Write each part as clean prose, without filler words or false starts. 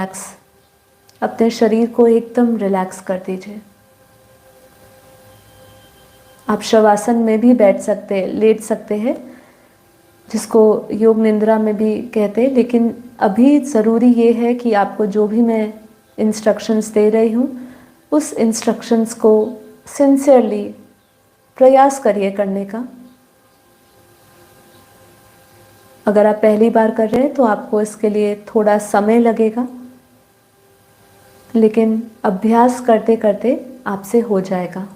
Relax, अपने शरीर को एकदम रिलैक्स कर दीजिए। आप शवासन में भी बैठ सकते हैं, लेट सकते हैं, जिसको योग निंद्रा में भी कहते हैं। लेकिन अभी ज़रूरी ये है कि आपको जो भी मैं इंस्ट्रक्शंस दे रही हूँ उस इंस्ट्रक्शंस को सिंसियरली प्रयास करिए करने का। अगर आप पहली बार कर रहे हैं तो आपको इसके लिए थोड़ा समय लगेगा, लेकिन अभ्यास करते करते आपसे हो जाएगा।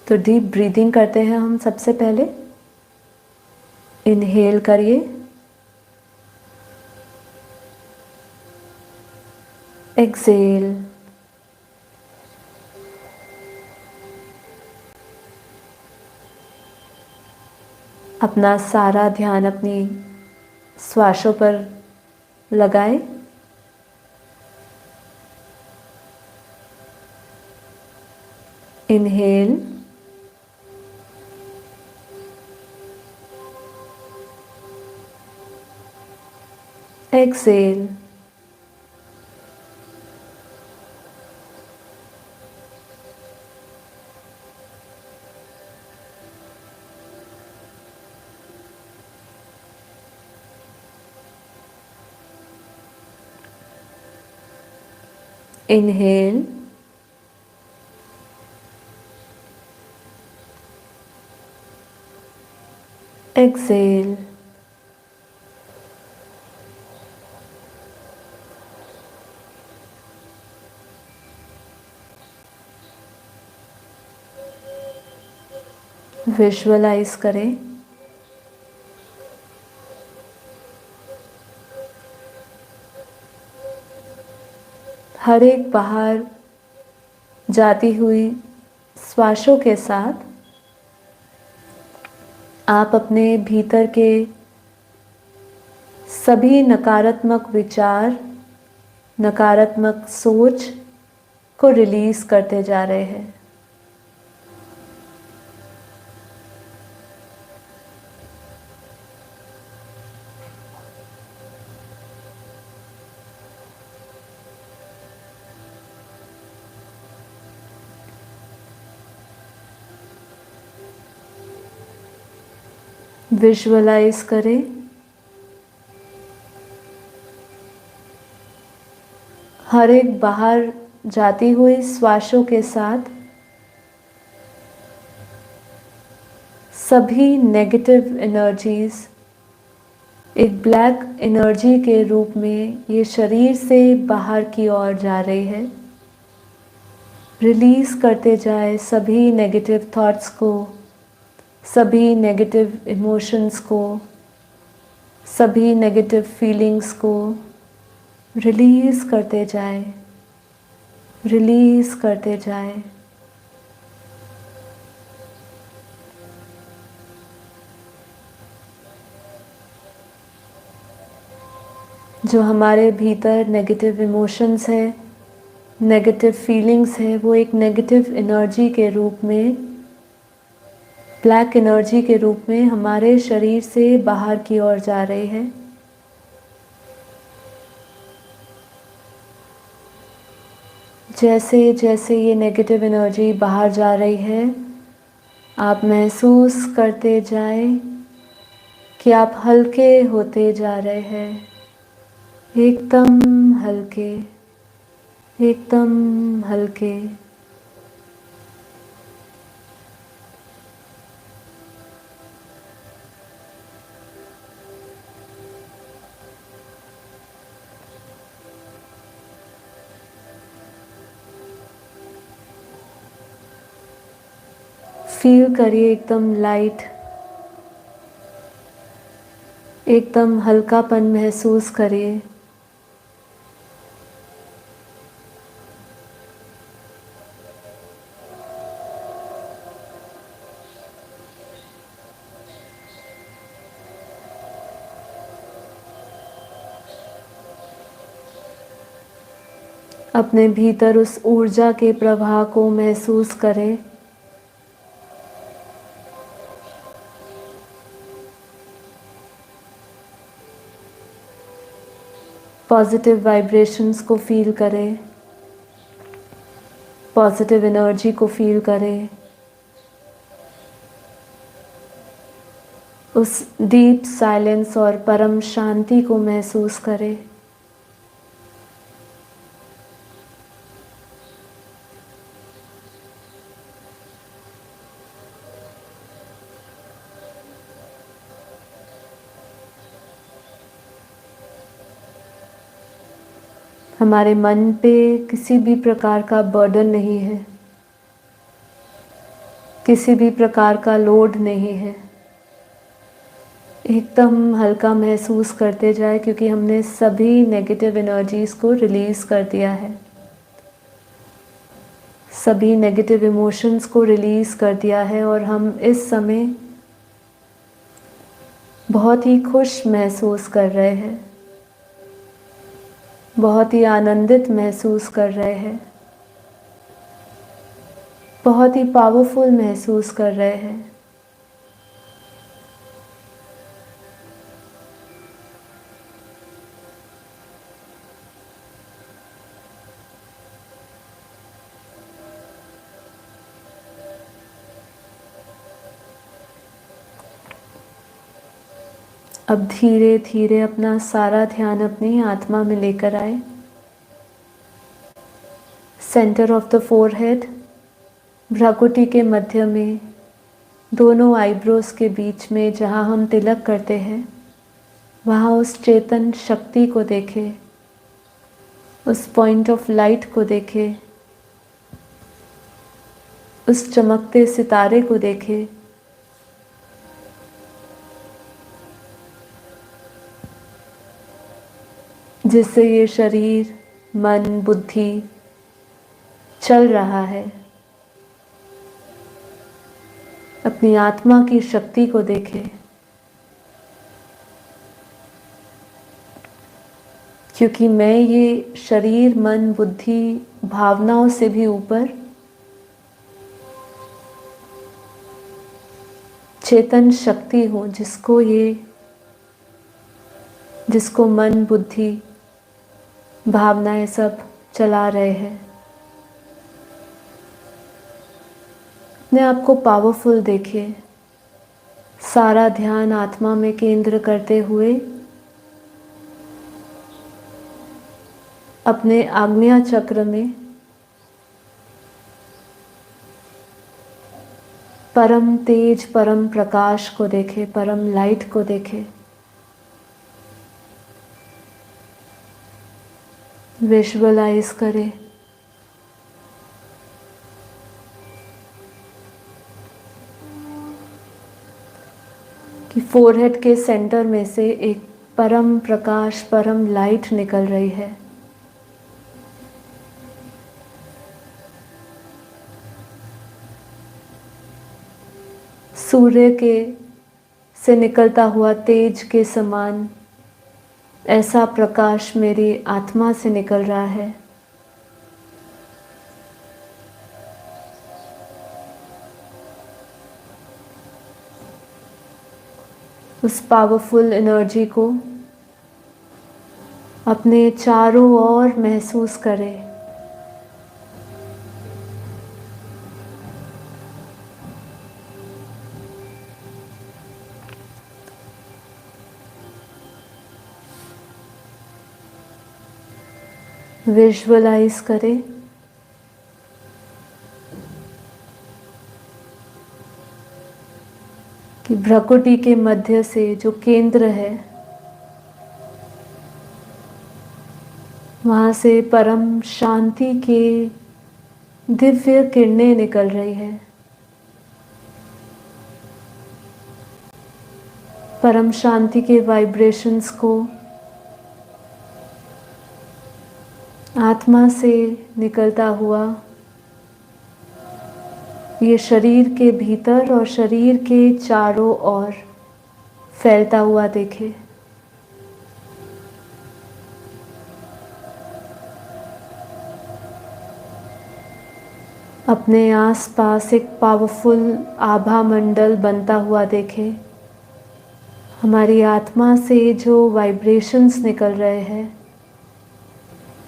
तो डीप ब्रीदिंग करते हैं हम। सबसे पहले इनहेल करिए, एक्सेल, अपना सारा ध्यान अपनी श्वासों पर लगाएं। Inhale, exhale, inhale, exhale, visualise करें हर एक बाहर जाती हुई श्वासों के साथ आप अपने भीतर के सभी नकारात्मक विचार, नकारात्मक सोच को रिलीज करते जा रहे हैं। विजुअलाइज करें हर एक बाहर जाती हुई श्वासों के साथ सभी नेगेटिव एनर्जीज एक ब्लैक एनर्जी के रूप में ये शरीर से बाहर की ओर जा रही है। रिलीज करते जाए सभी नेगेटिव थॉट्स को, सभी नेगेटिव इमोशंस को, सभी नेगेटिव फीलिंग्स को रिलीज करते जाए, रिलीज करते जाए। जो हमारे भीतर नेगेटिव इमोशंस है, नेगेटिव फीलिंग्स है, वो एक नेगेटिव एनर्जी के रूप में, ब्लैक एनर्जी के रूप में हमारे शरीर से बाहर की ओर जा रही है। जैसे जैसे ये नेगेटिव एनर्जी बाहर जा रही है, आप महसूस करते जाएं कि आप हल्के होते जा रहे हैं, एकदम हल्के, एकदम हल्के। फील करिए एकदम लाइट, एकदम हल्कापन महसूस करिए। अपने भीतर उस ऊर्जा के प्रवाह को महसूस करें। पॉजिटिव वाइब्रेशंस को फील करें, पॉजिटिव एनर्जी को फील करें, उस डीप साइलेंस और परम शांति को महसूस करें। हमारे मन पे किसी भी प्रकार का बर्डन नहीं है, किसी भी प्रकार का लोड नहीं है। एकदम हल्का महसूस करते जाए, क्योंकि हमने सभी नेगेटिव एनर्जीज को रिलीज़ कर दिया है, सभी नेगेटिव इमोशंस को रिलीज़ कर दिया है और हम इस समय बहुत ही खुश महसूस कर रहे हैं, बहुत ही आनंदित महसूस कर रहे हैं, बहुत ही पावरफुल महसूस कर रहे हैं। अब धीरे धीरे अपना सारा ध्यान अपनी आत्मा में लेकर आए। सेंटर ऑफ द फोरहेड, भ्राकुटी के मध्य में, दोनों आईब्रोज के बीच में जहाँ हम तिलक करते हैं, वहाँ उस चेतन शक्ति को देखें, उस पॉइंट ऑफ लाइट को देखें, उस चमकते सितारे को देखें। जिससे ये शरीर, मन, बुद्धि चल रहा है। अपनी आत्मा की शक्ति को देखें, क्योंकि मैं ये शरीर, मन, बुद्धि, भावनाओं से भी ऊपर चेतन शक्ति हूँ, जिसको मन, बुद्धि, भावनाएं सब चला रहे हैं। अपने आप को पावरफुल देखिए, सारा ध्यान आत्मा में केंद्र करते हुए अपने आज्ञा चक्र में परम तेज, परम प्रकाश को देखें, परम लाइट को देखें। विजुअलाइज करें कि फोरहेड के सेंटर में से एक परम प्रकाश, परम लाइट निकल रही है। सूर्य से निकलता हुआ तेज के समान ऐसा प्रकाश मेरी आत्मा से निकल रहा है। उस पावरफुल एनर्जी को अपने चारों ओर महसूस करें। विजुअलाइज करें कि भ्राकुटी के मध्य से जो केंद्र है, वहाँ से परम शांति के दिव्य किरणें निकल रही है। परम शांति के वाइब्रेशंस को आत्मा से निकलता हुआ ये शरीर के भीतर और शरीर के चारों ओर फैलता हुआ देखे। अपने आसपास एक पावरफुल आभा मंडल बनता हुआ देखे। हमारी आत्मा से जो वाइब्रेशंस निकल रहे हैं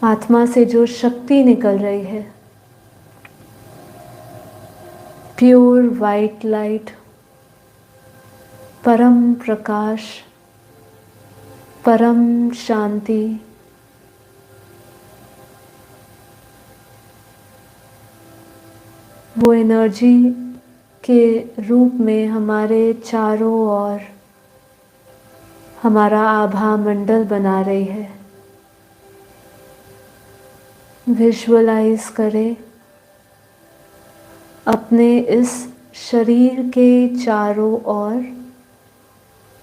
आत्मा से जो शक्ति निकल रही है, प्योर वाइट लाइट, परम प्रकाश, परम शांति, वो एनर्जी के रूप में हमारे चारों ओर हमारा आभा मंडल बना रही है। विजुअलाइज करें अपने इस शरीर के चारों ओर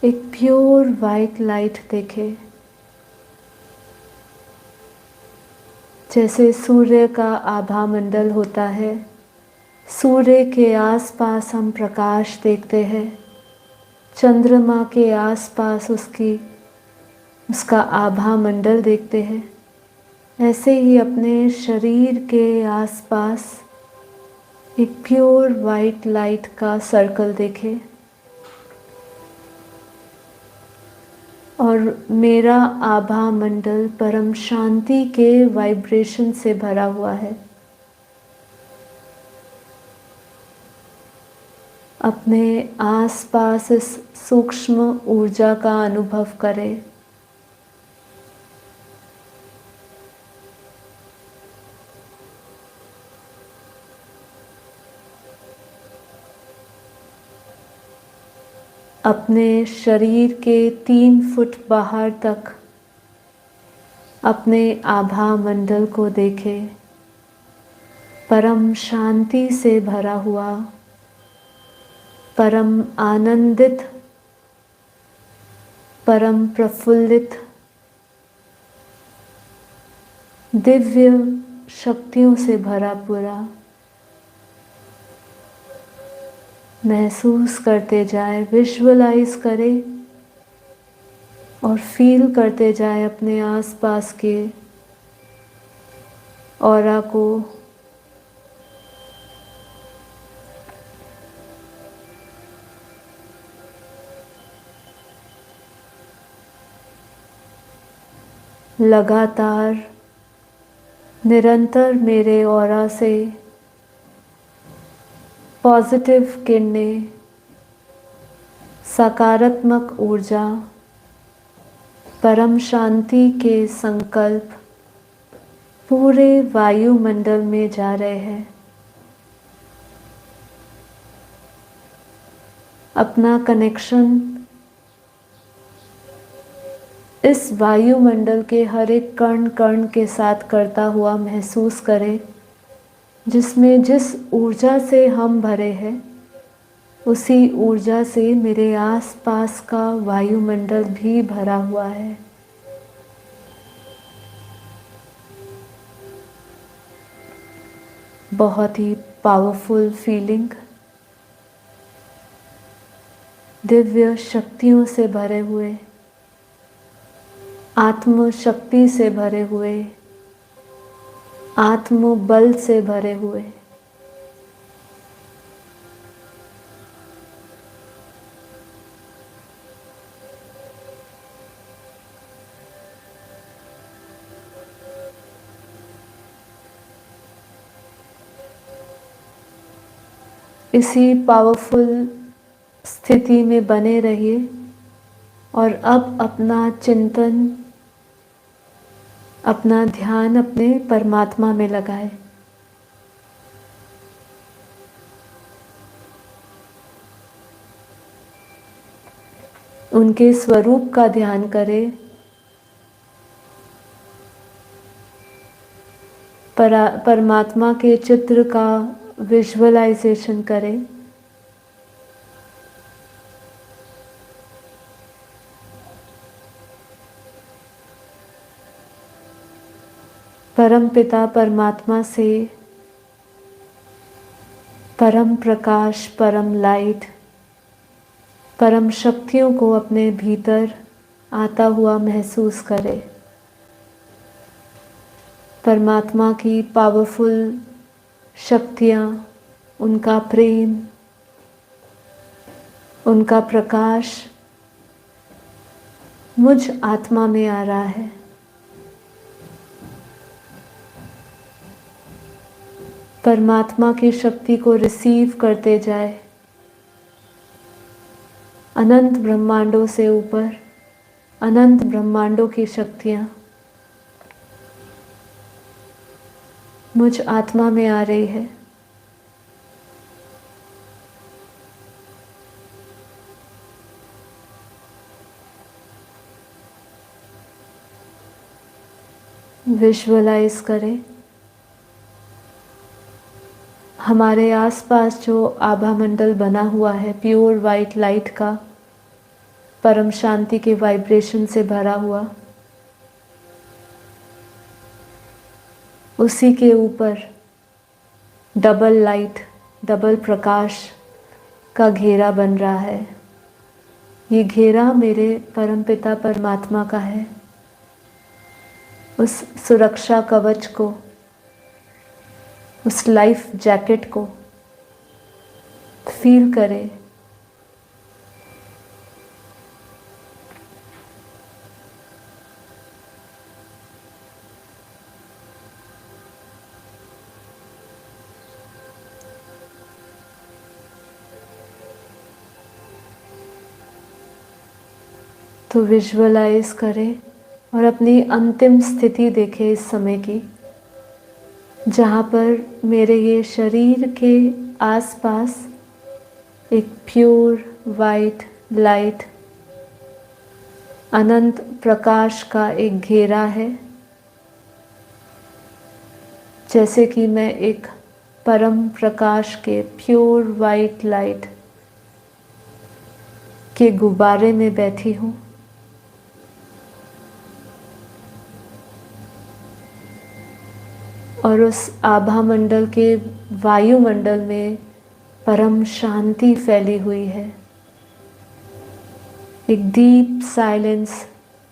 एक प्योर वाइट लाइट देखें। जैसे सूर्य का आभा मंडल होता है, सूर्य के आसपास हम प्रकाश देखते हैं, चंद्रमा के आसपास उसका आभा मंडल देखते हैं। ऐसे ही अपने शरीर के आसपास एक प्योर वाइट लाइट का सर्कल देखें और मेरा आभा मंडल परम शांति के वाइब्रेशन से भरा हुआ है। अपने आसपास इस सूक्ष्म ऊर्जा का अनुभव करें। अपने शरीर के 3 फुट बाहर तक अपने आभा मंडल को देखें, परम शांति से भरा हुआ, परम आनंदित, परम प्रफुल्लित, दिव्य शक्तियों से भरा पूरा महसूस करते जाए। विजुअलाइज करें और फील करते जाए अपने आसपास के ऑरा को। लगातार निरंतर मेरे ऑरा से पॉजिटिव किरणें, सकारात्मक ऊर्जा, परम शांति के संकल्प पूरे वायुमंडल में जा रहे हैं। अपना कनेक्शन इस वायुमंडल के हर एक कण कण के साथ करता हुआ महसूस करें, जिसमें जिस ऊर्जा से हम भरे हैं उसी ऊर्जा से मेरे आसपास का वायुमंडल भी भरा हुआ है। बहुत ही पावरफुल फीलिंग, दिव्य शक्तियों से भरे हुए, आत्म शक्ति से भरे हुए, आत्म बल से भरे हुए। इसी पावरफुल स्थिति में बने रहिए और अब अपना चिंतन, अपना ध्यान अपने परमात्मा में लगाएं। उनके स्वरूप का ध्यान करें। परमात्मा के चित्र का विजुअलाइजेशन करें। परम पिता परमात्मा से परम प्रकाश, परम लाइट, परम शक्तियों को अपने भीतर आता हुआ महसूस करें। परमात्मा की पावरफुल शक्तियाँ, उनका प्रेम, उनका प्रकाश मुझ आत्मा में आ रहा है। परमात्मा की शक्ति को रिसीव करते जाए। अनंत ब्रह्मांडों से ऊपर अनंत ब्रह्मांडों की शक्तियाँ मुझ आत्मा में आ रही है। विजुअलाइज करें हमारे आसपास जो आभा मंडल बना हुआ है प्योर वाइट लाइट का, परम शांति के वाइब्रेशन से भरा हुआ, उसी के ऊपर डबल लाइट, डबल प्रकाश का घेरा बन रहा है। ये घेरा मेरे परमपिता परमात्मा का है। उस सुरक्षा कवच को, उस लाइफ जैकेट को फील करें। तो विजुअलाइज करें और अपनी अंतिम स्थिति देखें इस समय की, जहाँ पर मेरे ये शरीर के आसपास एक प्योर वाइट लाइट, अनंत प्रकाश का एक घेरा है। जैसे कि मैं एक परम प्रकाश के प्योर वाइट लाइट के गुब्बारे में बैठी हूँ। और उस आभा मंडल के वायुमंडल में परम शांति फैली हुई है। एक डीप साइलेंस,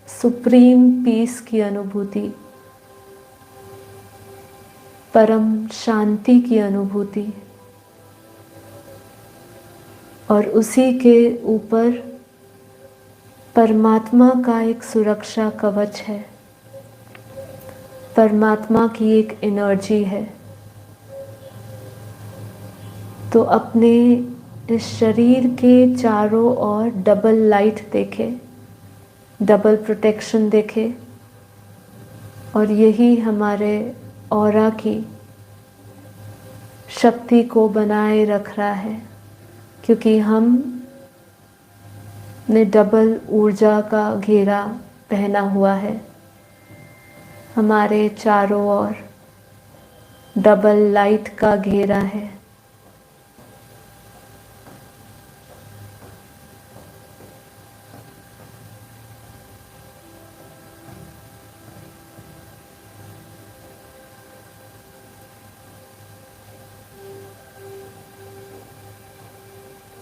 सुप्रीम पीस की अनुभूति, परम शांति की अनुभूति। और उसी के ऊपर परमात्मा का एक सुरक्षा कवच है, परमात्मा की एक एनर्जी है। तो अपने इस शरीर के चारों ओर डबल लाइट देखें, डबल प्रोटेक्शन देखें। और यही हमारे ऑरा की शक्ति को बनाए रख रहा है, क्योंकि हम ने डबल ऊर्जा का घेरा पहना हुआ है। हमारे चारों ओर डबल लाइट का घेरा है।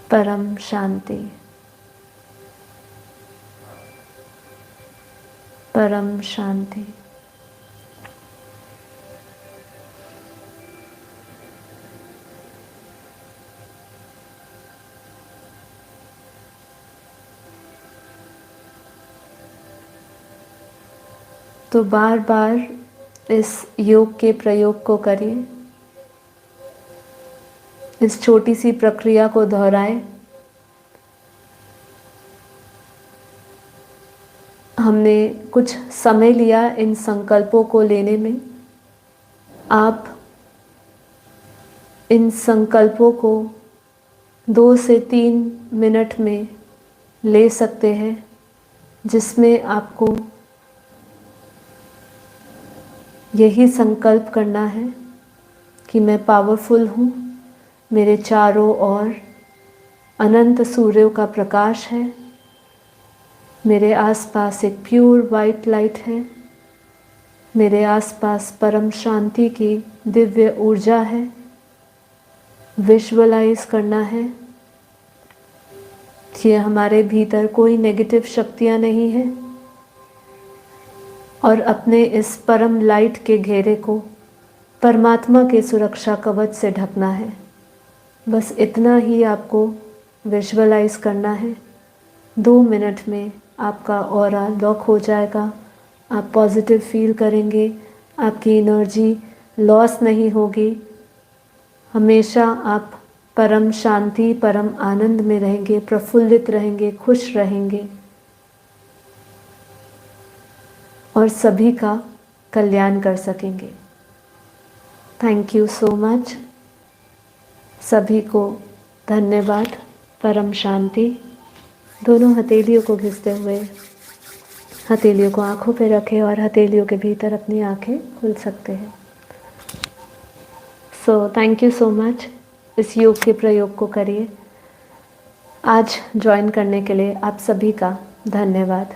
परम शांति, परम शांति। तो बार बार इस योग के प्रयोग को करिए, इस छोटी सी प्रक्रिया को दोहराएं। हमने कुछ समय लिया इन संकल्पों को लेने में। आप इन संकल्पों को 2 से 3 मिनट में ले सकते हैं, जिसमें आपको यही संकल्प करना है कि मैं पावरफुल हूँ, मेरे चारों ओर अनंत सूर्यों का प्रकाश है, मेरे आसपास एक प्योर वाइट लाइट है, मेरे आसपास परम शांति की दिव्य ऊर्जा है। विजुअलाइज करना है कि हमारे भीतर कोई नेगेटिव शक्तियाँ नहीं है, और अपने इस परम लाइट के घेरे को परमात्मा के सुरक्षा कवच से ढकना है। बस इतना ही आपको विजुअलाइज करना है। 2 मिनट में आपका ऑरा लॉक हो जाएगा। आप पॉजिटिव फील करेंगे, आपकी एनर्जी लॉस नहीं होगी, हमेशा आप परम शांति, परम आनंद में रहेंगे, प्रफुल्लित रहेंगे, खुश रहेंगे और सभी का कल्याण कर सकेंगे। Thank you so much. सभी को धन्यवाद। परम शांति। दोनों हथेलियों को घिसते हुए हथेलियों को आंखों पे रखें और हथेलियों के भीतर अपनी आंखें खुल सकते हैं। So thank you so much. इस योग के प्रयोग को करिए। आज ज्वाइन करने के लिए आप सभी का धन्यवाद।